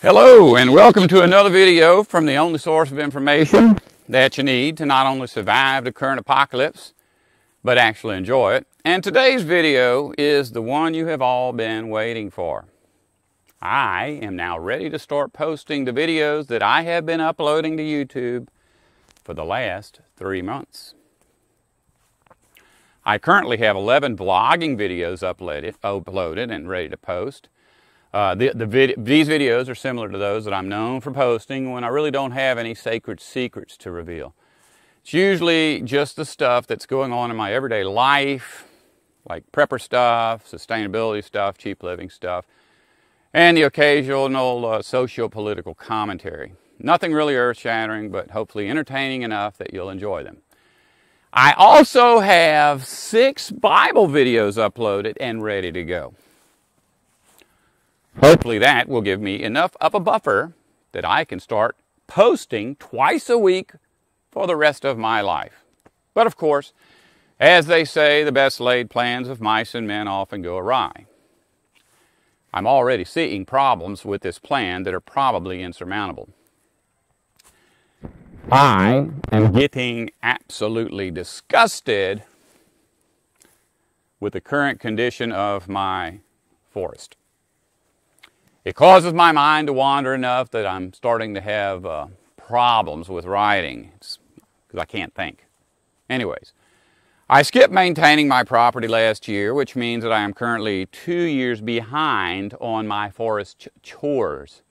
Hello and welcome to another video from the only source of information that you need to not only survive the current apocalypse, but actually enjoy it. And today's video is the one you have all been waiting for. I am now ready to start posting the videos that I have been uploading to YouTube for the last 3 months. I currently have 11 vlogging videos uploaded and ready to post. These videos are similar to those that I'm known for posting when I really don't have any sacred secrets to reveal. It's usually just the stuff that's going on in my everyday life, like prepper stuff, sustainability stuff, cheap living stuff, and the occasional socio-political commentary. Nothing really earth-shattering, but hopefully entertaining enough that you'll enjoy them. I also have 6 Bible videos uploaded and ready to go. Hopefully that will give me enough of a buffer that I can start posting twice a week for the rest of my life. But of course, as they say, the best laid plans of mice and men often go awry. I'm already seeing problems with this plan that are probably insurmountable. I am getting absolutely disgusted with the current condition of my forest. It causes my mind to wander enough that I'm starting to have problems with writing because I can't think. Anyways, I skipped maintaining my property last year, which means that I am currently 2 years behind on my forest chores.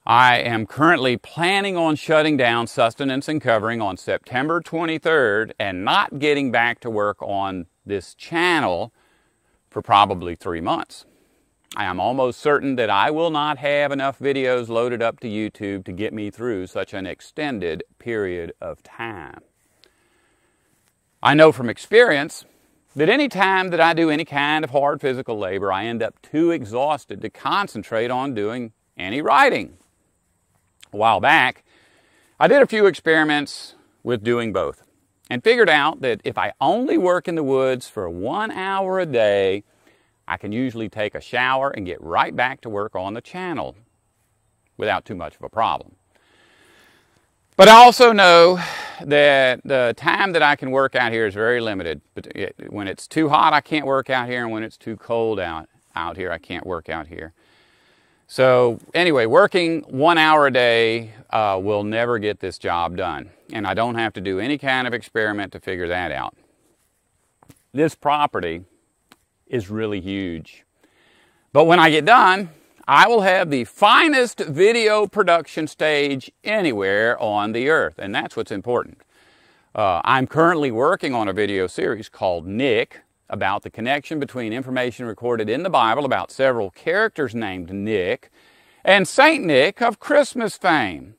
I am currently planning on shutting down Sustenance and Covering on September 23rd and not getting back to work on this channel for probably 3 months. I am almost certain that I will not have enough videos loaded up to YouTube to get me through such an extended period of time. I know from experience that any time that I do any kind of hard physical labor, I end up too exhausted to concentrate on doing any writing. A while back, I did a few experiments with doing both and figured out that if I only work in the woods for 1 hour a day, I can usually take a shower and get right back to work on the channel without too much of a problem. But I also know that the time that I can work out here is very limited. When it's too hot, I can't work out here, and when it's too cold out here, I can't work out here. So anyway, working 1 hour a day will never get this job done, and I don't have to do any kind of experiment to figure that out. This property is really huge. But when I get done, I will have the finest video production stage anywhere on the earth, and that's what's important. I'm currently working on a video series called Nick, about the connection between information recorded in the Bible about several characters named Nick and Saint Nick of Christmas fame.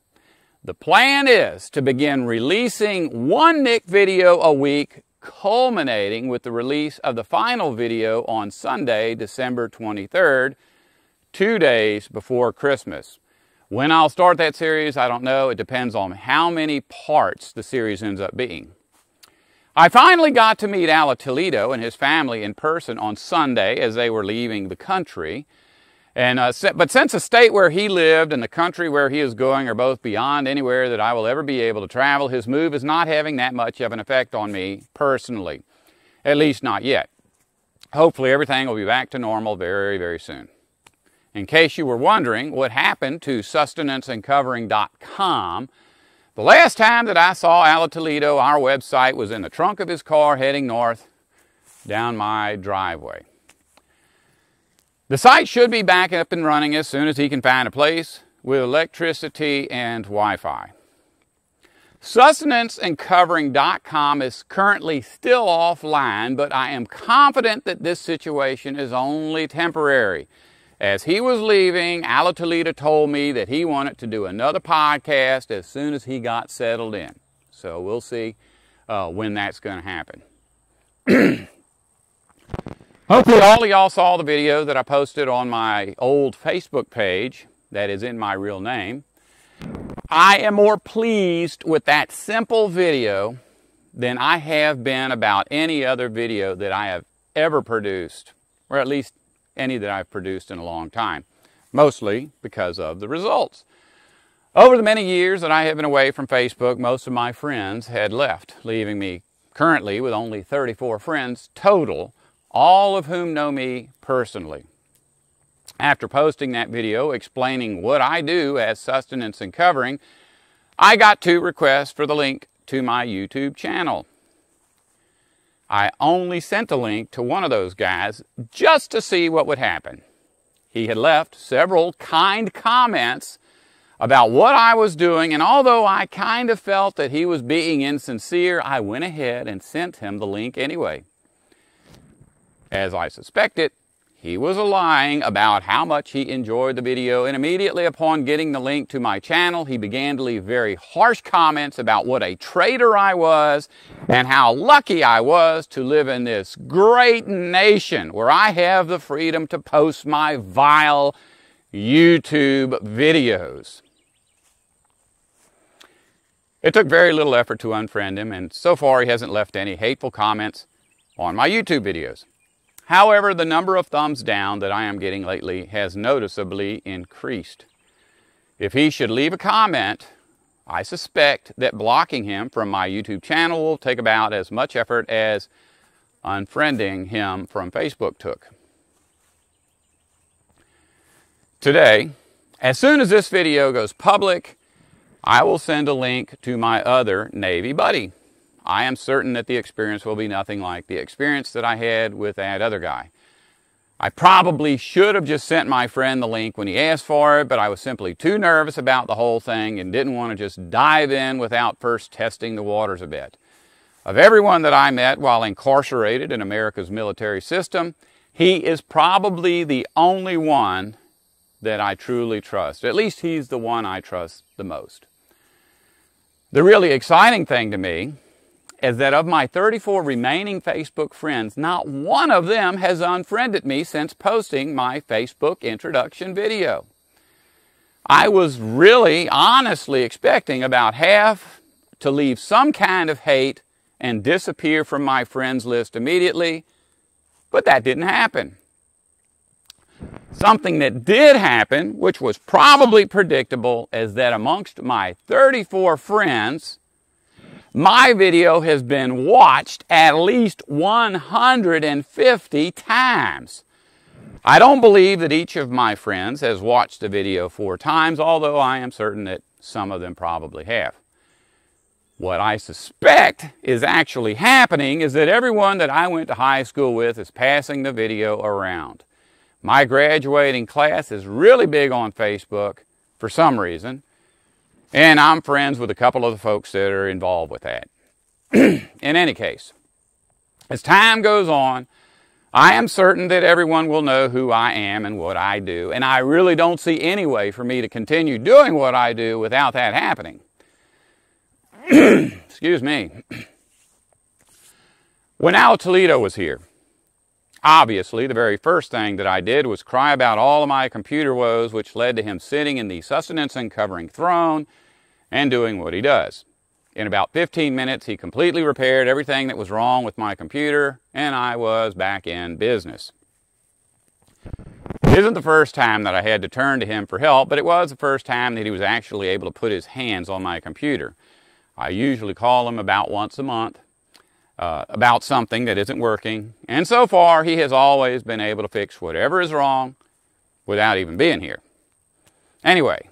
The plan is to begin releasing 1 Nick video a week, culminating with the release of the final video on Sunday, December 23rd, 2 days before Christmas. When I'll start that series, I don't know. It depends on how many parts the series ends up being. I finally got to meet Ala Toledo and his family in person on Sunday as they were leaving the country. But since the state where he lived and the country where he is going are both beyond anywhere that I will ever be able to travel, his move is not having that much of an effect on me personally. At least not yet. Hopefully everything will be back to normal very, very soon. In case you were wondering what happened to SustenanceNCovering.com, the last time that I saw Ala Toledo, our website was in the trunk of his car heading north down my driveway. The site should be back up and running as soon as he can find a place with electricity and Wi-Fi. SustenanceNCovering.com is currently still offline, but I am confident that this situation is only temporary. As he was leaving, Ala Toledo told me that he wanted to do another podcast as soon as he got settled in. So we'll see when that's going to happen. Hopefully all of y'all saw the video that I posted on my old Facebook page that is in my real name. I am more pleased with that simple video than I have been about any other video that I have ever produced, or at least any that I've produced in a long time. mostly because of the results. Over the many years that I have been away from Facebook, most of my friends had left, leaving me currently with only 34 friends total, all of whom know me personally. After posting that video explaining what I do as SustenanceNCovering, I got 2 requests for the link to my YouTube channel. I only sent a link to one of those guys just to see what would happen. He had left several kind comments about what I was doing, and although I kind of felt that he was being insincere, I went ahead and sent him the link anyway. As I suspected, he was lying about how much he enjoyed the video, and immediately upon getting the link to my channel, he began to leave very harsh comments about what a traitor I was and how lucky I was to live in this great nation where I have the freedom to post my vile YouTube videos. It took very little effort to unfriend him, and so far he hasn't left any hateful comments on my YouTube videos. However, the number of thumbs down that I am getting lately has noticeably increased. If he should leave a comment, I suspect that blocking him from my YouTube channel will take about as much effort as unfriending him from Facebook took. Today, as soon as this video goes public, I will send a link to my other Navy buddy. I am certain that the experience will be nothing like the experience that I had with that other guy. I probably should have just sent my friend the link when he asked for it, but I was simply too nervous about the whole thing and didn't want to just dive in without first testing the waters a bit. Of everyone that I met while incarcerated in America's military system, he is probably the only one that I truly trust. At least he's the one I trust the most. The really exciting thing to me is that of my 34 remaining Facebook friends, not one of them has unfriended me since posting my Facebook introduction video. I was really, honestly expecting about half to leave some kind of hate and disappear from my friends list immediately, but that didn't happen. Something that did happen, which was probably predictable, is that amongst my 34 friends, my video has been watched at least 150 times. I don't believe that each of my friends has watched the video 4 times, although I am certain that some of them probably have. What I suspect is actually happening is that everyone that I went to high school with is passing the video around. My graduating class is really big on Facebook for some reason, and I'm friends with a couple of the folks that are involved with that. In any case, as time goes on, I am certain that everyone will know who I am and what I do, and I really don't see any way for me to continue doing what I do without that happening. Excuse me. When Al Toledo was here, obviously, the very first thing that I did was cry about all of my computer woes, which led to him sitting in the SustenanceNCovering throne and doing what he does. In about 15 minutes, he completely repaired everything that was wrong with my computer, and I was back in business. It isn't the first time that I had to turn to him for help, but it was the first time that he was actually able to put his hands on my computer. I usually call him about once a month. About something that isn't working, and so far he has always been able to fix whatever is wrong without even being here. Anyway,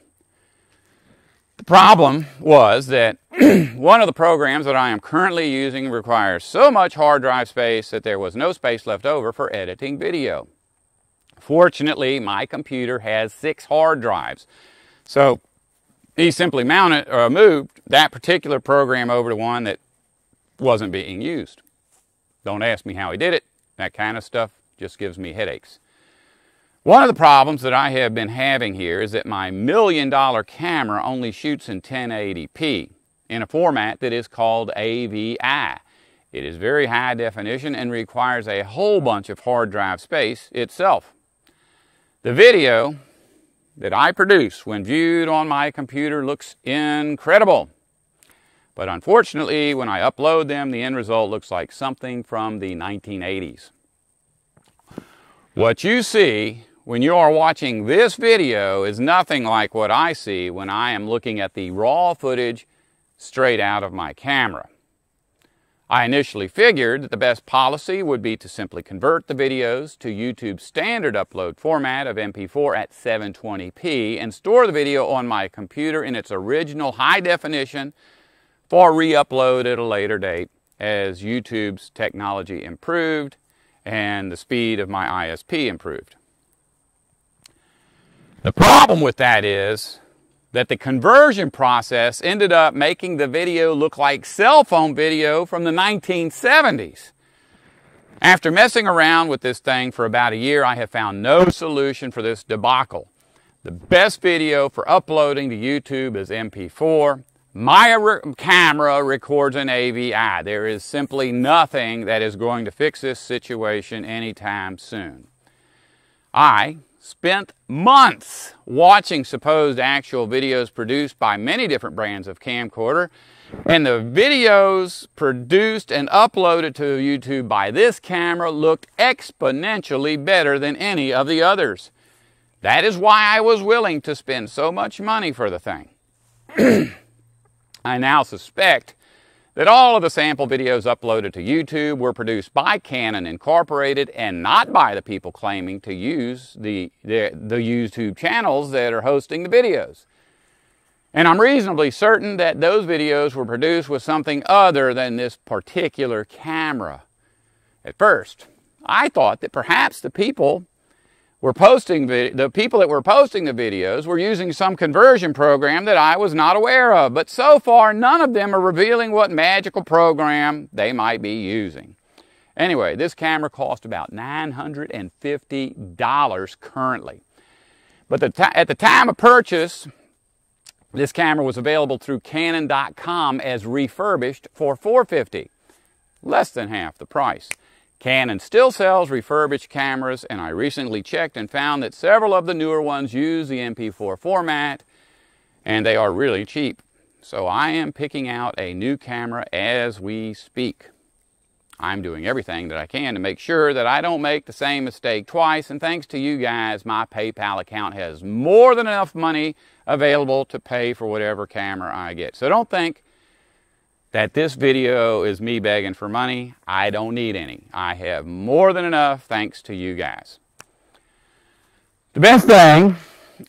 the problem was that one of the programs that I am currently using requires so much hard drive space that there was no space left over for editing video. Fortunately, my computer has 6 hard drives, so he simply moved that particular program over to one that wasn't being used. Don't ask me how he did it. That kind of stuff just gives me headaches. One of the problems that I have been having here is that my $1 million camera only shoots in 1080p in a format that is called AVI. It is very high definition and requires a whole bunch of hard drive space itself. The video that I produce when viewed on my computer looks incredible. But unfortunately, when I upload them, the end result looks like something from the 1980s. What you see when you are watching this video is nothing like what I see when I am looking at the raw footage straight out of my camera. I initially figured that the best policy would be to simply convert the videos to YouTube's standard upload format of MP4 at 720p and store the video on my computer in its original high definition for re-upload at a later date as YouTube's technology improved and the speed of my ISP improved. The problem with that is that the conversion process ended up making the video look like cell phone video from the 1970s. After messing around with this thing for about a year, I have found no solution for this debacle. The best video for uploading to YouTube is MP4. My camera records an AVI. There is simply nothing that is going to fix this situation anytime soon. I spent months watching supposed actual videos produced by many different brands of camcorder, and the videos produced and uploaded to YouTube by this camera looked exponentially better than any of the others. That is why I was willing to spend so much money for the thing. I now suspect that all of the sample videos uploaded to YouTube were produced by Canon Incorporated and not by the people claiming to use the YouTube channels that are hosting the videos. And I'm reasonably certain that those videos were produced with something other than this particular camera. At first, I thought that perhaps the people that were posting the videos were using some conversion program that I was not aware of, but so far none of them are revealing what magical program they might be using. Anyway, this camera cost about $950 currently. But at the time of purchase, this camera was available through Canon.com as refurbished for $450, less than half the price. Canon still sells refurbished cameras, and I recently checked and found that several of the newer ones use the MP4 format, and they are really cheap. So I am picking out a new camera as we speak. I'm doing everything that I can to make sure that I don't make the same mistake twice, and thanks to you guys, my PayPal account has more than enough money available to pay for whatever camera I get. So don't think that this video is me begging for money. I don't need any. I have more than enough thanks to you guys. The best thing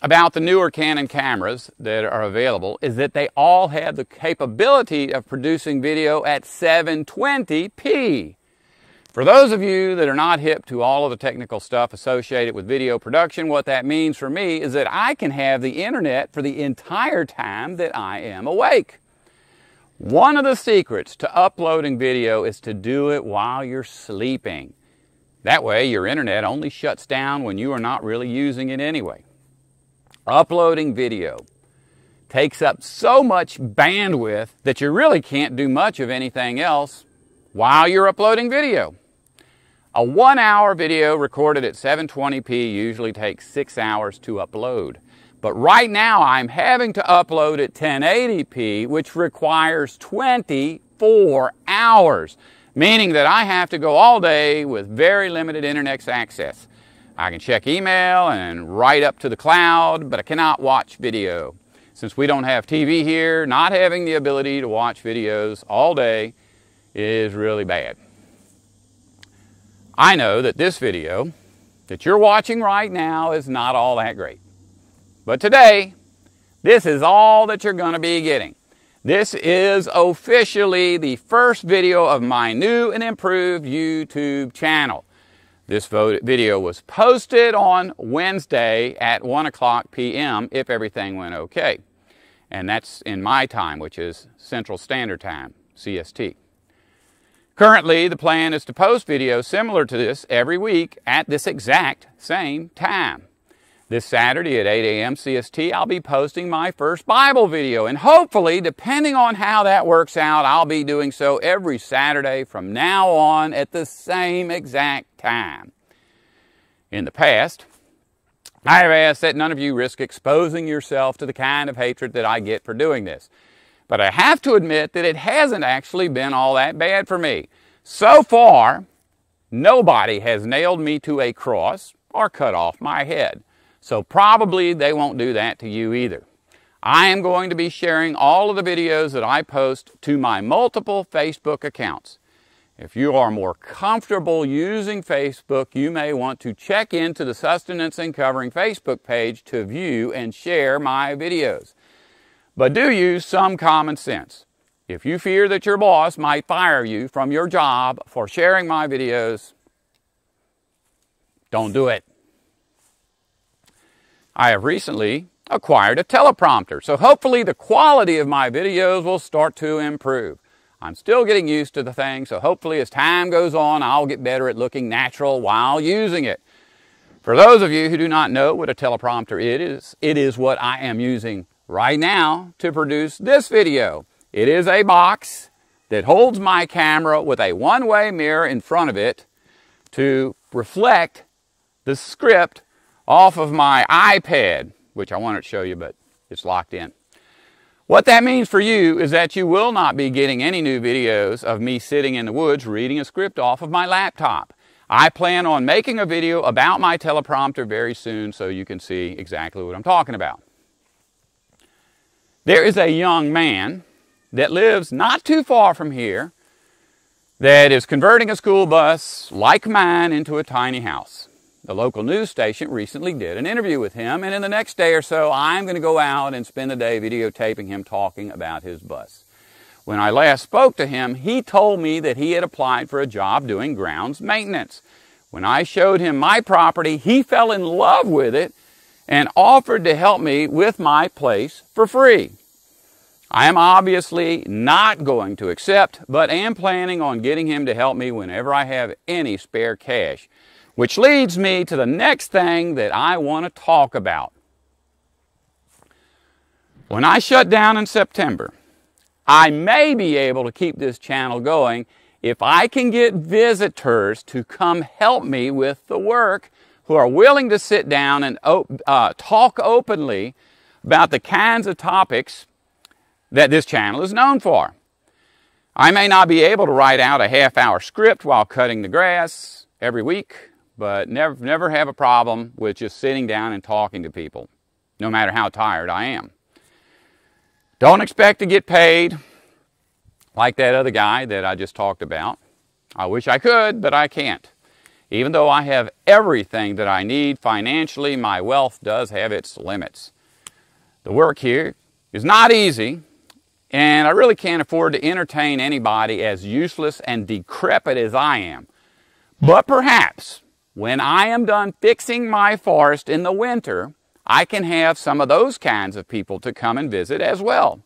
about the newer Canon cameras that are available is that they all have the capability of producing video at 720p. For those of you that are not hip to all of the technical stuff associated with video production, what that means for me is that I can have the internet for the entire time that I am awake. One of the secrets to uploading video is to do it while you're sleeping. That way your internet only shuts down when you are not really using it anyway. Uploading video takes up so much bandwidth that you really can't do much of anything else while you're uploading video. A 1-hour video recorded at 720p usually takes 6 hours to upload. But right now I'm having to upload at 1080p, which requires 24 hours, meaning that I have to go all day with very limited internet access. I can check email and write up to the cloud, but I cannot watch video. Since we don't have TV here, not having the ability to watch videos all day is really bad. I know that this video that you're watching right now is not all that great. But today, this is all that you're going to be getting. This is officially the first video of my new and improved YouTube channel. This video was posted on Wednesday at 1:00 p.m. if everything went okay. And that's in my time, which is Central Standard Time, CST. Currently, the plan is to post videos similar to this every week at this exact same time. This Saturday at 8 a.m. CST, I'll be posting my first Bible video, and hopefully, depending on how that works out, I'll be doing so every Saturday from now on at the same exact time. In the past, I have asked that none of you risk exposing yourself to the kind of hatred that I get for doing this. But I have to admit that it hasn't actually been all that bad for me. So far, nobody has nailed me to a cross or cut off my head. So probably they won't do that to you either. I am going to be sharing all of the videos that I post to my multiple Facebook accounts. If you are more comfortable using Facebook, you may want to check into the SustenanceNCovering Facebook page to view and share my videos. But do use some common sense. If you fear that your boss might fire you from your job for sharing my videos, don't do it. I have recently acquired a teleprompter, so hopefully the quality of my videos will start to improve. I'm still getting used to the thing, so hopefully as time goes on, I'll get better at looking natural while using it. For those of you who do not know what a teleprompter it is what I am using right now to produce this video. It is a box that holds my camera with a one-way mirror in front of it to reflect the script off of my iPad, which I wanted to show you, but it's locked in. What that means for you is that you will not be getting any new videos of me sitting in the woods reading a script off of my laptop. I plan on making a video about my teleprompter very soon so you can see exactly what I'm talking about. There is a young man that lives not too far from here that is converting a school bus like mine into a tiny house. The local news station recently did an interview with him, and in the next day or so, I'm going to go out and spend the day videotaping him talking about his bus. When I last spoke to him, he told me that he had applied for a job doing grounds maintenance. When I showed him my property, he fell in love with it and offered to help me with my place for free. I am obviously not going to accept, but am planning on getting him to help me whenever I have any spare cash. Which leads me to the next thing that I want to talk about. When I shut down in September, I may be able to keep this channel going if I can get visitors to come help me with the work who are willing to sit down and talk openly about the kinds of topics that this channel is known for. I may not be able to write out a half-hour script while cutting the grass every week, but never have a problem with just sitting down and talking to people, no matter how tired I am. Don't expect to get paid like that other guy that I just talked about. I wish I could, but I can't. Even though I have everything that I need financially, my wealth does have its limits. The work here is not easy, and I really can't afford to entertain anybody as useless and decrepit as I am. But perhaps when I am done fixing my forest in the winter, I can have some of those kinds of people to come and visit as well.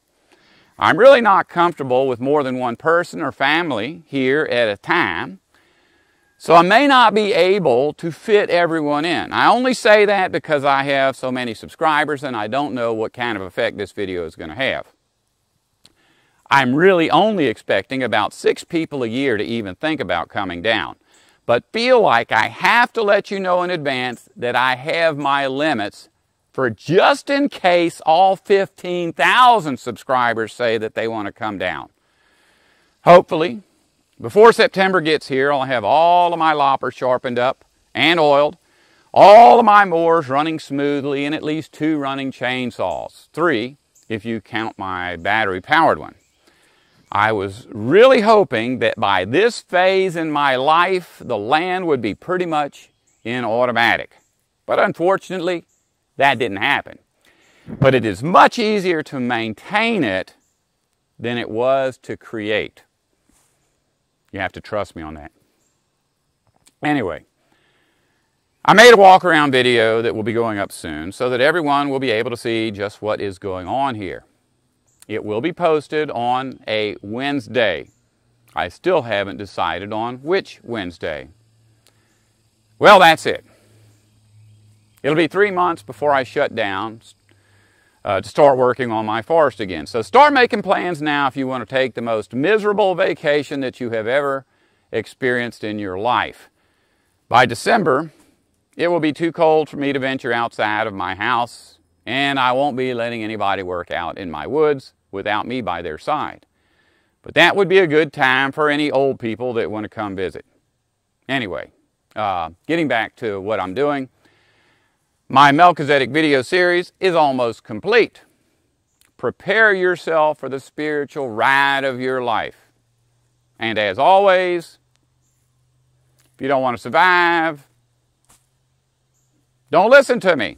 I'm really not comfortable with more than one person or family here at a time, so I may not be able to fit everyone in. I only say that because I have so many subscribers and I don't know what kind of effect this video is going to have. I'm really only expecting about 6 people a year to even think about coming down, but feel like I have to let you know in advance that I have my limits for just in case all 15,000 subscribers say that they want to come down. Hopefully, before September gets here, I'll have all of my loppers sharpened up and oiled, all of my mowers running smoothly, and at least 2 running chainsaws. 3, if you count my battery-powered one. I was really hoping that by this phase in my life, the land would be pretty much in automatic. But unfortunately, that didn't happen. But it is much easier to maintain it than it was to create. You have to trust me on that. Anyway, I made a walk-around video that will be going up soon so that everyone will be able to see just what is going on here. It will be posted on a Wednesday. I still haven't decided on which Wednesday. Well, that's it. It'll be 3 months before I shut down to start working on my forest again. So start making plans now if you want to take the most miserable vacation that you have ever experienced in your life. By December, it will be too cold for me to venture outside of my house, and I won't be letting anybody work out in my woods without me by their side. But that would be a good time for any old people that want to come visit. Anyway, getting back to what I'm doing, My Melchizedek video series is almost complete. Prepare yourself for the spiritual ride of your life. And as always, if you don't want to survive, don't listen to me.